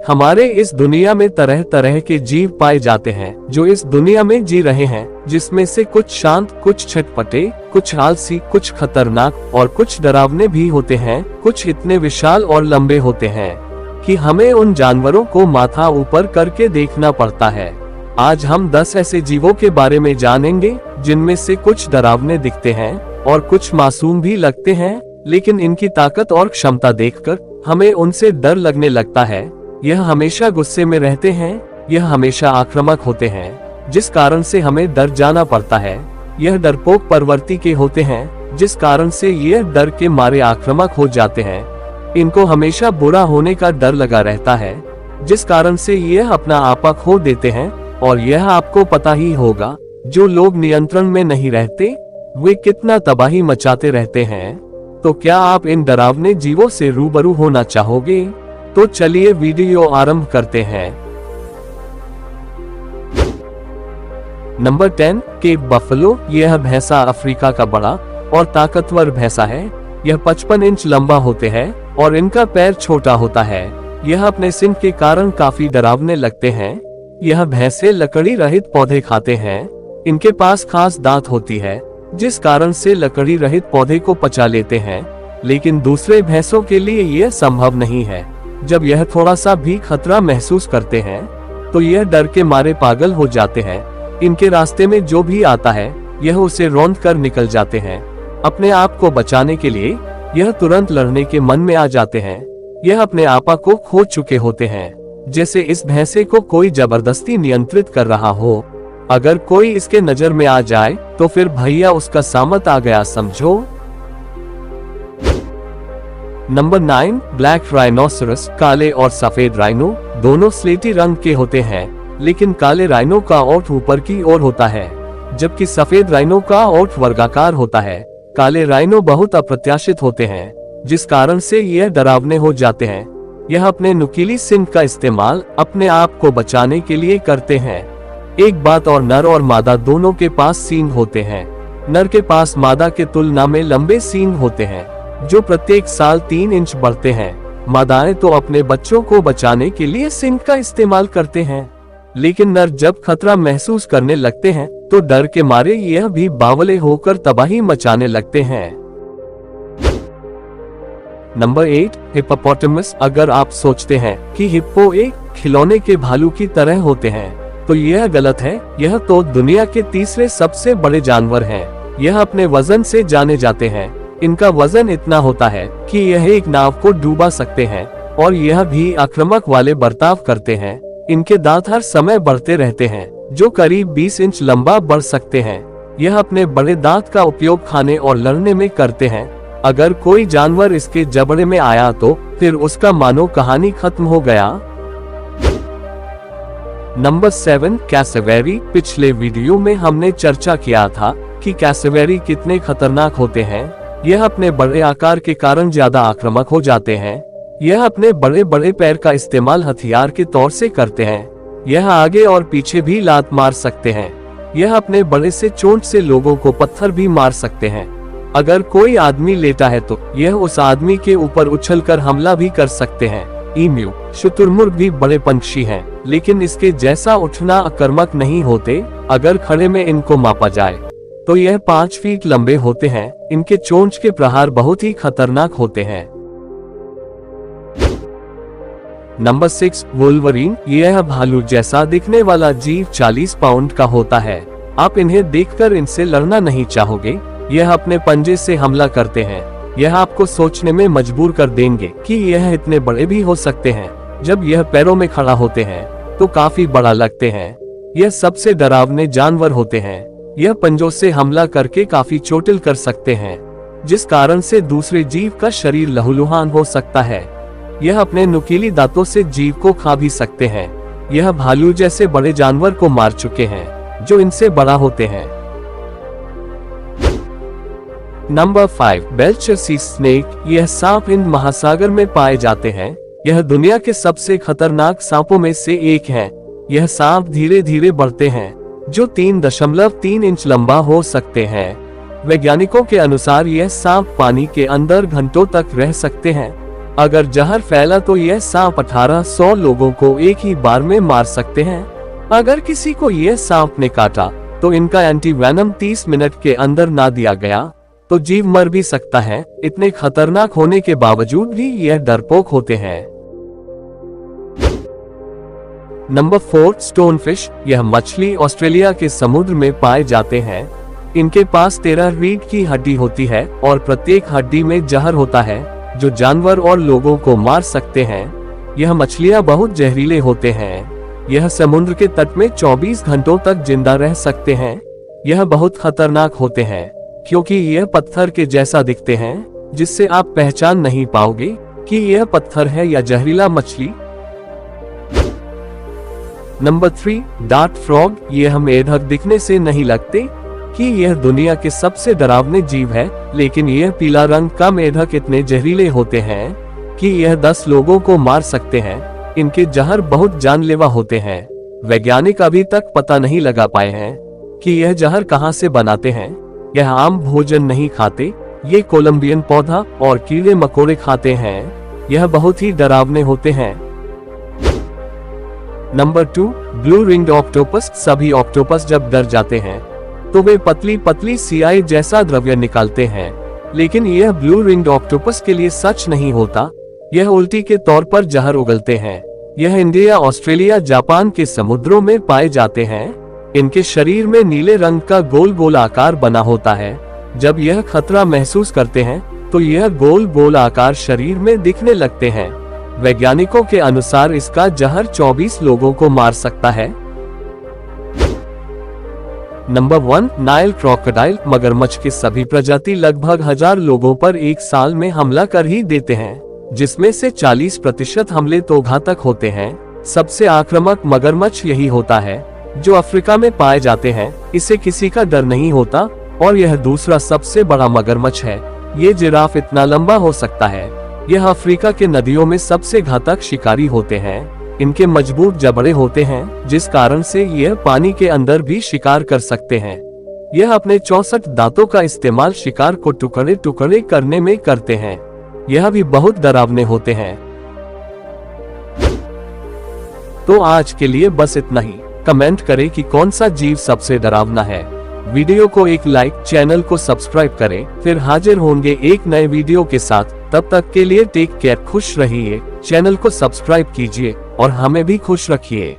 हमारे इस दुनिया में तरह तरह के जीव पाए जाते हैं जो इस दुनिया में जी रहे हैं, जिसमें से कुछ शांत, कुछ छटपटे, कुछ आलसी, कुछ खतरनाक और कुछ डरावने भी होते हैं। कुछ इतने विशाल और लंबे होते हैं कि हमें उन जानवरों को माथा ऊपर करके देखना पड़ता है। आज हम 10 ऐसे जीवों के बारे में जानेंगे जिनमें से कुछ डरावने दिखते हैं और कुछ मासूम भी लगते हैं, लेकिन इनकी ताकत और क्षमता देखकर हमें उनसे डर लगने लगता है। यह हमेशा गुस्से में रहते हैं, यह हमेशा आक्रामक होते हैं, जिस कारण से हमें डर जाना पड़ता है। यह डरपोक प्रवृत्ति के होते हैं, जिस कारण से यह डर के मारे आक्रामक हो जाते हैं। इनको हमेशा बुरा होने का डर लगा रहता है, जिस कारण से यह अपना आपा खो देते हैं। और यह आपको पता ही होगा, जो लोग नियंत्रण में नहीं रहते वे कितना तबाही मचाते रहते हैं। तो क्या आप इन डरावने जीवों से रूबरू होना चाहोगे? तो चलिए वीडियो आरंभ करते हैं। Number 10, cape buffalo. यह भैंसा अफ्रीका का बड़ा और ताकतवर भैंसा है। यह 55 इंच लंबा होते हैं और इनका पैर छोटा होता है। यह अपने सिंग के कारण काफी डरावने लगते हैं। यह भैंसे लकड़ी रहित पौधे खाते हैं। इनके पास खास दांत होती है, जिस कारण से लकड़ी रहित पौधे को पचा लेते हैं, लेकिन दूसरे भैंसों के लिए यह संभव नहीं है। जब यह थोड़ा सा भी खतरा महसूस करते हैं तो यह डर के मारे पागल हो जाते हैं। इनके रास्ते में जो भी आता है यह उसे रौंद कर निकल जाते हैं। अपने आप को बचाने के लिए यह तुरंत लड़ने के मन में आ जाते हैं। यह अपने आपा को खो चुके होते हैं, जैसे इस भैंसे को कोई जबरदस्ती नियंत्रित कर रहा हो। अगर कोई इसके नजर में आ जाए तो फिर भैया उसका सामत आ गया समझो। Number 9, black rhinoceros. काले और सफेद राइनो दोनों स्लेटी रंग के होते हैं, लेकिन काले राइनो का ओठ ऊपर की ओर होता है, जबकि सफेद राइनो का ओठ वर्गाकार होता है। काले राइनो बहुत अप्रत्याशित होते हैं, जिस कारण से यह डरावने हो जाते हैं। यह अपने नुकीली सींग का इस्तेमाल अपने आप को बचाने के लिए करते हैं। एक बात और, नर और मादा दोनों के पास सींग होते हैं। नर के पास मादा के तुलना में लंबे सींग होते हैं, जो प्रत्येक साल 3 इंच बढ़ते हैं। मादाएं तो अपने बच्चों को बचाने के लिए सींग का इस्तेमाल करते हैं, लेकिन नर जब खतरा महसूस करने लगते हैं तो डर के मारे यह भी बावले होकर तबाही मचाने लगते हैं। Number 8, hippopotamus. अगर आप सोचते हैं कि हिप्पो एक खिलौने के भालू की तरह होते हैं तो यह गलत है। यह तो दुनिया के तीसरे सबसे बड़े जानवर हैं। यह अपने वजन से जाने जाते हैं। इनका वजन इतना होता है कि यह एक नाव को डूबा सकते हैं, और यह भी आक्रामक वाले बर्ताव करते हैं। इनके दांत हर समय बढ़ते रहते हैं, जो करीब 20 इंच लंबा बढ़ सकते हैं। यह अपने बड़े दांत का उपयोग खाने और लड़ने में करते हैं। अगर कोई जानवर इसके जबड़े में आया तो फिर उसका मानो कहानी खत्म हो गया। नंबर 7, कैसेवेरी। पिछले वीडियो में हमने चर्चा किया था कि कैसेवेरी कितने खतरनाक होते हैं। यह अपने बड़े आकार के कारण ज्यादा आक्रामक हो जाते हैं। यह अपने बड़े बड़े पैर का इस्तेमाल हथियार के तौर से करते हैं। यह आगे और पीछे भी लात मार सकते हैं। यह अपने बड़े से चोंच से लोगों को पत्थर भी मार सकते हैं। अगर कोई आदमी लेटा है तो यह उस आदमी के ऊपर उछलकर हमला भी कर सकते हैं। ईम्यू। शुतुरमुर्ग भी बड़े पंछी हैं, लेकिन इसके जैसा उठना आक्रामक नहीं होते। अगर खड़े में इनको मापा जाए तो यह 5 फीट लंबे होते हैं। इनके चोंच के प्रहार बहुत ही खतरनाक होते हैं। Number 6, Wolverine. यह भालू जैसा दिखने वाला जीव 40 पाउंड का होता है। आप इन्हें देखकर इनसे लड़ना नहीं चाहोगे। यह अपने पंजे से हमला करते हैं। यह आपको सोचने में मजबूर कर देंगे कि यह इतने बड़े भी हो सकते हैं। जब यह पैरों में खड़ा होते हैं तो काफी बड़ा लगते हैं। यह सबसे डरावने जानवर होते हैं। यह पंजों से हमला करके काफी चोटिल कर सकते हैं, जिस कारण से दूसरे जीव का शरीर लहूलुहान हो सकता है। यह अपने नुकीली दांतों से जीव को खा भी सकते हैं। यह भालू जैसे बड़े जानवर को मार चुके हैं जो इनसे बड़ा होते हैं। नंबर 5, बेल्चर सी स्नेक। यह सांप हिंद महासागर में पाए जाते हैं। यह दुनिया के सबसे खतरनाक सांपों में से एक है। यह सांप धीरे धीरे बढ़ते हैं, जो 3.3 इंच लंबा हो सकते हैं। वैज्ञानिकों के अनुसार यह सांप पानी के अंदर घंटों तक रह सकते हैं। अगर जहर फैला तो यह सांप 1800 लोगों को एक ही बार में मार सकते हैं। अगर किसी को यह सांप ने काटा तो इनका एंटीवेनम 30 मिनट के अंदर ना दिया गया तो जीव मर भी सकता है। इतने खतरनाक होने के बावजूद भी यह डरपोक होते हैं। Number 4, stonefish. यह मछली ऑस्ट्रेलिया के समुद्र में पाए जाते हैं। इनके पास 13 रीढ़ की हड्डी होती है और प्रत्येक हड्डी में जहर होता है जो जानवर और लोगों को मार सकते हैं। यह मछलियां बहुत जहरीले होते हैं। यह समुद्र के तट में 24 घंटों तक जिंदा रह सकते हैं। यह बहुत खतरनाक होते हैं क्योंकि यह पत्थर के जैसा दिखते हैं जिससे आप पहचान नहीं पाओगे कि यह पत्थर है या जहरीला मछली। Number 3, dart frog. यह मेढक दिखने से नहीं लगते कि यह दुनिया के सबसे डरावने जीव है, लेकिन यह पीला रंग का मेढक इतने जहरीले होते हैं कि यह 10 लोगों को मार सकते हैं। इनके जहर बहुत जानलेवा होते हैं। वैज्ञानिक अभी तक पता नहीं लगा पाए हैं कि यह जहर कहां से बनाते हैं। यह आम भोजन नहीं खाते, ये कोलंबियन पौधा और कीड़े मकोड़े खाते हैं। यह बहुत ही डरावने होते हैं। Number 2, blue ringed octopus. सभी ऑक्टोपस जब डर जाते हैं तो वे पतली पतली सियाई जैसा द्रव्य निकालते हैं, लेकिन यह ब्लू रिंग्ड ऑक्टोपस के लिए सच नहीं होता। यह उल्टी के तौर पर जहर उगलते हैं। यह इंडिया, ऑस्ट्रेलिया, जापान के समुद्रों में पाए जाते हैं। इनके शरीर में नीले रंग का गोल गोल आकार बना होता है। जब यह खतरा महसूस करते हैं तो यह गोल गोल आकार शरीर में दिखने लगते हैं। वैज्ञानिकों के अनुसार इसका जहर 24 लोगों को मार सकता है। Number 1, Nile crocodile. मगरमच्छ की सभी प्रजाति लगभग 1000 लोगों पर एक साल में हमला कर ही देते हैं, जिसमें से 40% हमले तो घातक होते हैं। सबसे आक्रामक मगरमच्छ यही होता है जो अफ्रीका में पाए जाते हैं। इसे किसी का डर नहीं होता और यह दूसरा सबसे बड़ा मगरमच्छ है। ये जिराफ इतना लंबा हो सकता है। यह अफ्रीका के नदियों में सबसे घातक शिकारी होते हैं। इनके मजबूत जबड़े होते हैं जिस कारण से यह पानी के अंदर भी शिकार कर सकते हैं। यह अपने 64 दांतों का इस्तेमाल शिकार को टुकड़े टुकड़े करने में करते हैं। यह भी बहुत डरावने होते हैं। तो आज के लिए बस इतना ही। कमेंट करें कि कौन सा जीव सबसे डरावना है। वीडियो को एक लाइक, चैनल को सब्सक्राइब करें। फिर हाजिर होंगे एक नए वीडियो के साथ। तब तक के लिए टेक केयर, खुश रहिए। चैनल को सब्सक्राइब कीजिए और हमें भी खुश रखिए।